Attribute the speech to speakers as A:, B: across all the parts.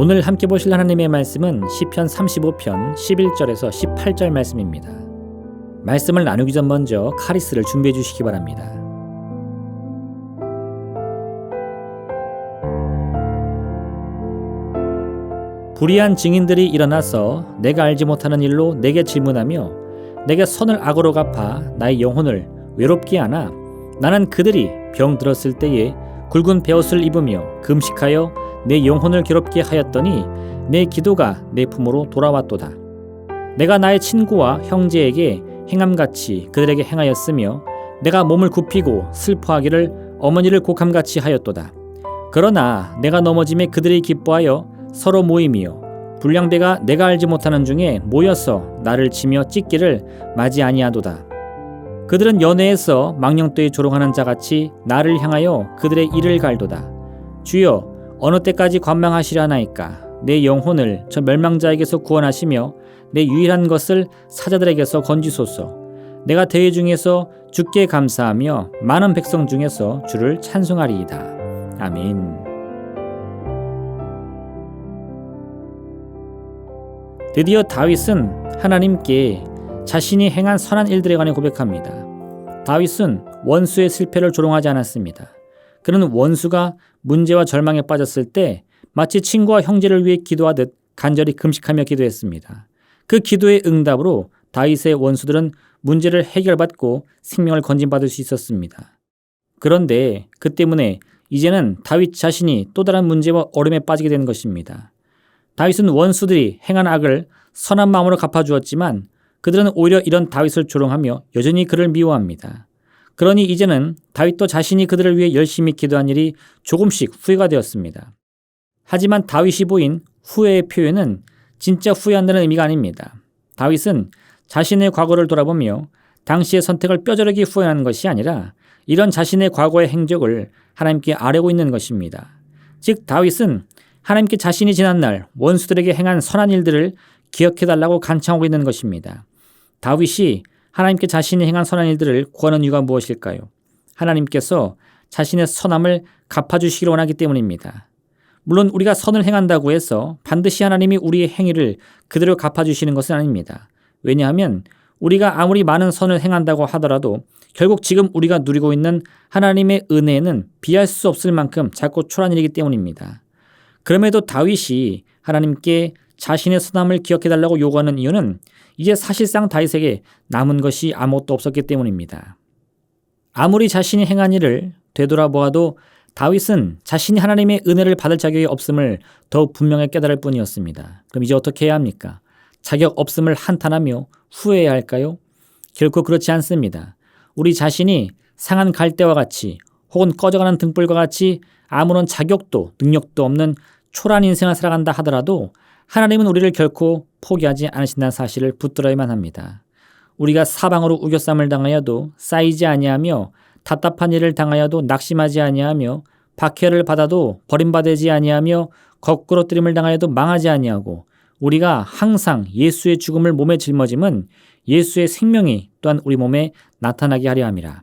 A: 오늘 함께 보실 하나님의 말씀은 시편 35편 11절에서 18절 말씀입니다. 말씀을 나누기 전 먼저 카리스를 준비해 주시기 바랍니다. 불의한 증인들이 일어나서 내가 알지 못하는 일로 내게 질문하며 내게 선을 악으로 갚아 나의 영혼을 외롭게 하나 나는 그들이 병 들었을 때에 굵은 베옷을 입으며 금식하여 내 영혼을 괴롭게 하였더니 내 기도가 내 품으로 돌아왔도다. 내가 나의 친구와 형제에게 행함같이 그들에게 행하였으며 내가 몸을 굽히고 슬퍼하기를 어머니를 곡함같이 하였도다. 그러나 내가 넘어짐에 그들이 기뻐하여 서로 모임이요 불량배가 내가 알지 못하는 중에 모여서 나를 치며 찢기를 맞이 아니하도다. 그들은 연회에서 망령되이 조롱하는 자같이 나를 향하여 그들의 이를 갈도다. 주여 어느 때까지 관망하시려나이까. 내 영혼을 저 멸망자에게서 구원하시며 내 유일한 것을 사자들에게서 건지소서. 내가 대회 중에서 주께 감사하며 많은 백성 중에서 주를 찬송하리이다. 아멘. 드디어 다윗은 하나님께 자신이 행한 선한 일들에 관해 고백합니다. 다윗은 원수의 실패를 조롱하지 않았습니다. 그는 원수가 문제와 절망에 빠졌을 때 마치 친구와 형제를 위해 기도하듯 간절히 금식하며 기도했습니다. 그 기도의 응답으로 다윗의 원수들은 문제를 해결받고 생명을 건진받을 수 있었습니다. 그런데 그 때문에 이제는 다윗 자신이 또 다른 문제와 어려움에 빠지게 된 것입니다. 다윗은 원수들이 행한 악을 선한 마음으로 갚아주었지만 그들은 오히려 이런 다윗을 조롱하며 여전히 그를 미워합니다. 그러니 이제는 다윗도 자신이 그들을 위해 열심히 기도한 일이 조금씩 후회가 되었습니다. 하지만 다윗이 보인 후회의 표현은 진짜 후회한다는 의미가 아닙니다. 다윗은 자신의 과거를 돌아보며 당시의 선택을 뼈저리게 후회하는 것이 아니라 이런 자신의 과거의 행적을 하나님께 아뢰고 있는 것입니다. 즉 다윗은 하나님께 자신이 지난날 원수들에게 행한 선한 일들을 기억해달라고 간청하고 있는 것입니다. 다윗이 하나님께 자신이 행한 선한 일들을 구하는 이유가 무엇일까요? 하나님께서 자신의 선함을 갚아주시기를 원하기 때문입니다. 물론 우리가 선을 행한다고 해서 반드시 하나님이 우리의 행위를 그대로 갚아주시는 것은 아닙니다. 왜냐하면 우리가 아무리 많은 선을 행한다고 하더라도 결국 지금 우리가 누리고 있는 하나님의 은혜는 비할 수 없을 만큼 작고 초라한 일이기 때문입니다. 그럼에도 다윗이 하나님께 자신의 선함을 기억해달라고 요구하는 이유는 이제 사실상 다윗에게 남은 것이 아무것도 없었기 때문입니다. 아무리 자신이 행한 일을 되돌아보아도 다윗은 자신이 하나님의 은혜를 받을 자격이 없음을 더욱 분명히 깨달을 뿐이었습니다. 그럼 이제 어떻게 해야 합니까? 자격 없음을 한탄하며 후회해야 할까요? 결코 그렇지 않습니다. 우리 자신이 상한 갈대와 같이 혹은 꺼져가는 등불과 같이 아무런 자격도 능력도 없는 초라한 인생을 살아간다 하더라도 하나님은 우리를 결코 포기하지 않으신다는 사실을 붙들어야만 합니다. 우리가 사방으로 우겨쌈을 당하여도 쌓이지 아니하며 답답한 일을 당하여도 낙심하지 아니하며 박해를 받아도 버림받지 아니하며 거꾸로뜨림을 당하여도 망하지 아니하고 우리가 항상 예수의 죽음을 몸에 짊어짐은 예수의 생명이 또한 우리 몸에 나타나게 하려 함이라.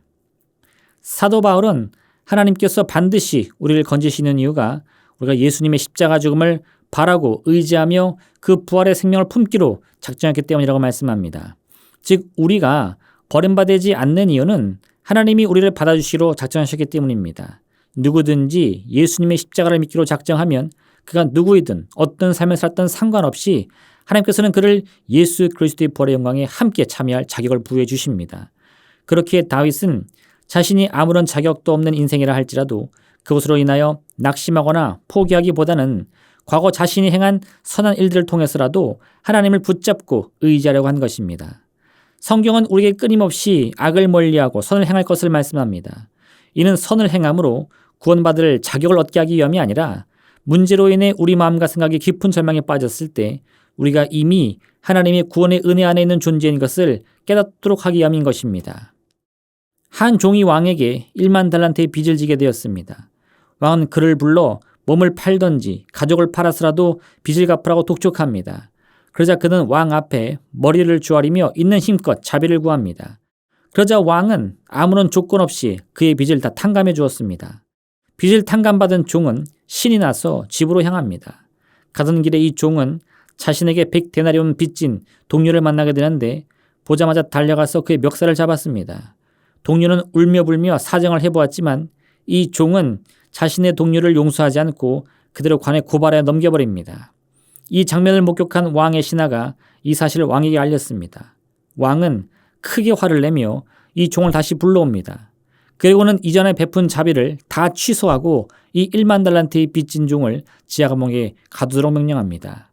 A: 사도 바울은 하나님께서 반드시 우리를 건지시는 이유가 우리가 예수님의 십자가 죽음을 바라고 의지하며 그 부활의 생명을 품기로 작정했기 때문이라고 말씀합니다. 즉 우리가 버림받지 않는 이유는 하나님이 우리를 받아주시기로 작정하셨기 때문입니다. 누구든지 예수님의 십자가를 믿기로 작정하면 그가 누구이든 어떤 삶을 살든 상관없이 하나님께서는 그를 예수 그리스도의 부활의 영광에 함께 참여할 자격을 부여해 주십니다. 그렇기에 다윗은 자신이 아무런 자격도 없는 인생이라 할지라도 그것으로 인하여 낙심하거나 포기하기보다는 과거 자신이 행한 선한 일들을 통해서라도 하나님을 붙잡고 의지하려고 한 것입니다. 성경은 우리에게 끊임없이 악을 멀리하고 선을 행할 것을 말씀합니다. 이는 선을 행함으로 구원받을 자격을 얻게 하기 위함이 아니라 문제로 인해 우리 마음과 생각이 깊은 절망에 빠졌을 때 우리가 이미 하나님의 구원의 은혜 안에 있는 존재인 것을 깨닫도록 하기 위함인 것입니다. 한 종이 왕에게 1만 달란트의 빚을 지게 되었습니다. 왕은 그를 불러 몸을 팔던지 가족을 팔아서라도 빚을 갚으라고 독촉합니다. 그러자 그는 왕 앞에 머리를 조아리며 있는 힘껏 자비를 구합니다. 그러자 왕은 아무런 조건 없이 그의 빚을 다 탕감해 주었습니다. 빚을 탕감받은 종은 신이 나서 집으로 향합니다. 가던 길에 이 종은 자신에게 100데나리온 빚진 동료를 만나게 되는데 보자마자 달려가서 그의 멱살을 잡았습니다. 동료는 울며불며 사정을 해보았지만 이 종은 자신의 동료를 용서하지 않고 그대로 관에 고발해 넘겨버립니다. 이 장면을 목격한 왕의 신하가 이 사실을 왕에게 알렸습니다. 왕은 크게 화를 내며 이 종을 다시 불러옵니다. 그리고는 이전에 베푼 자비를 다 취소하고 이 1만 달란트의 빚진 종을 지하 감옥에 가두도록 명령합니다.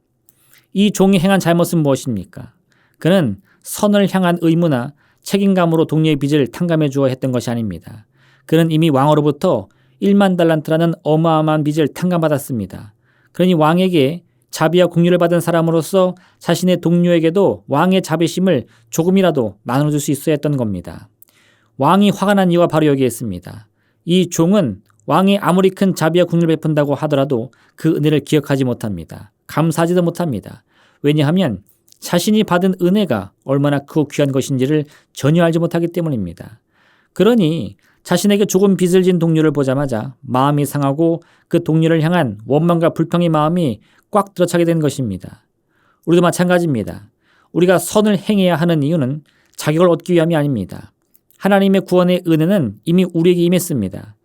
A: 이 종이 행한 잘못은 무엇입니까? 그는 선을 향한 의무나 책임감으로 동료의 빚을 탕감해 주어 했던 것이 아닙니다. 그는 이미 왕으로부터 1만 달란트라는 어마어마한 빚을 탕감받았습니다. 그러니 왕에게 자비와 긍휼을 받은 사람으로서 자신의 동료에게도 왕의 자비심을 조금이라도 나눠줄 수 있어야 했던 겁니다. 왕이 화가 난 이유가 바로 여기에 있습니다. 이 종은 왕이 아무리 큰 자비와 긍휼을 베푼다고 하더라도 그 은혜를 기억하지 못합니다. 감사하지도 못합니다. 왜냐하면 자신이 받은 은혜가 얼마나 크고 귀한 것인지를 전혀 알지 못하기 때문입니다. 그러니 자신에게 조금 빚을 진 동료를 보자마자 마음이 상하고 그 동료를 향한 원망과 불평의 마음이 꽉 들어차게 된 것입니다. 우리도 마찬가지입니다. 우리가 선을 행해야 하는 이유는 자격을 얻기 위함이 아닙니다. 하나님의 구원의 은혜는 이미 우리에게 임했습니다.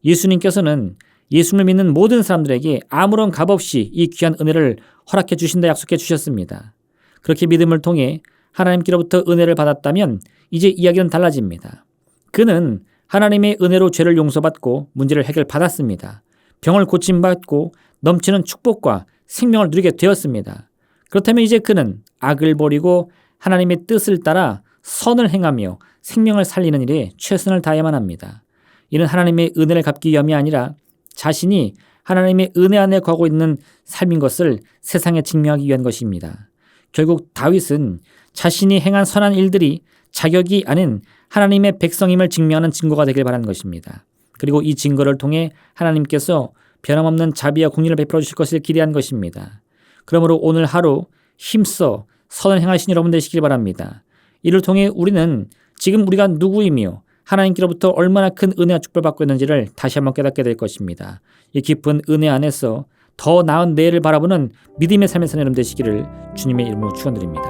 A: 예수님께서는 예수를 믿는 모든 사람들에게 아무런 값없이 이 귀한 은혜를 허락해 주신다 약속해 주셨습니다. 그렇게 믿음을 통해 하나님께로부터 은혜를 받았다면 이제 이야기는 달라집니다. 그는 하나님의 은혜로 죄를 용서받고 문제를 해결받았습니다. 병을 고침받고 넘치는 축복과 생명을 누리게 되었습니다. 그렇다면 이제 그는 악을 버리고 하나님의 뜻을 따라 선을 행하며 생명을 살리는 일에 최선을 다해야만 합니다. 이는 하나님의 은혜를 갚기 위함이 아니라 자신이 하나님의 은혜 안에 거하고 있는 삶인 것을 세상에 증명하기 위한 것입니다. 결국 다윗은 자신이 행한 선한 일들이 자격이 아닌 하나님의 백성임을 증명하는 증거가 되길 바라는 것입니다. 그리고 이 증거를 통해 하나님께서 변함없는 자비와 긍휼을 베풀어 주실 것을 기대한 것입니다. 그러므로 오늘 하루 힘써 선을 행하신 여러분 되시길 바랍니다. 이를 통해 우리는 지금 우리가 누구이며 하나님께로부터 얼마나 큰 은혜와 축복을 받고 있는지를 다시 한번 깨닫게 될 것입니다. 이 깊은 은혜 안에서 더 나은 내일을 바라보는 믿음의 삶의 산 여러분 되시기를 주님의 이름으로 축원드립니다.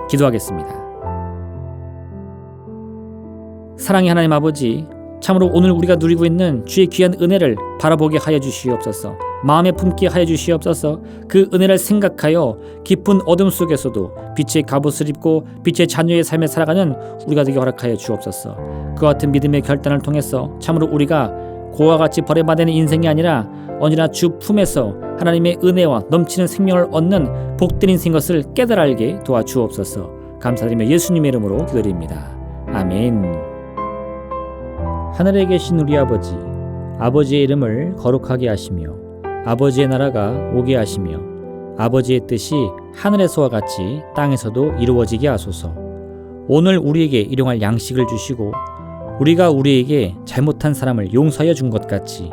A: 기도하겠습니다. 사랑의 하나님 아버지, 참으로 오늘 우리가 누리고 있는 주의 귀한 은혜를 바라보게 하여 주시옵소서. 마음에 품게 하여 주시옵소서. 그 은혜를 생각하여 깊은 어둠 속에서도 빛의 갑옷을 입고 빛의 자녀의 삶에 살아가는 우리가 되게 허락하여 주옵소서. 그 같은 믿음의 결단을 통해서 참으로 우리가 고와 같이 버림받는 인생이 아니라 언제나 주 품에서 하나님의 은혜와 넘치는 생명을 얻는 복된 인생인 것을 깨달아 알게 도와주옵소서. 감사드리며 예수님의 이름으로 기도드립니다. 아멘. 하늘에 계신 우리 아버지, 아버지의 이름을 거룩하게 하시며 아버지의 나라가 오게 하시며 아버지의 뜻이 하늘에서와 같이 땅에서도 이루어지게 하소서. 오늘 우리에게 일용할 양식을 주시고 우리가 우리에게 잘못한 사람을 용서하여 준 것 같이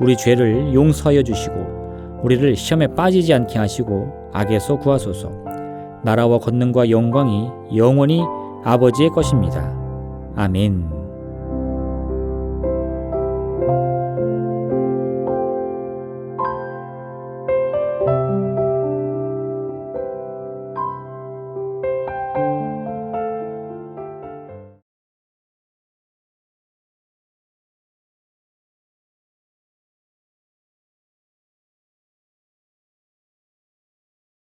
A: 우리 죄를 용서하여 주시고 우리를 시험에 빠지지 않게 하시고 악에서 구하소서. 나라와 권능과 영광이 영원히 아버지의 것입니다. 아멘.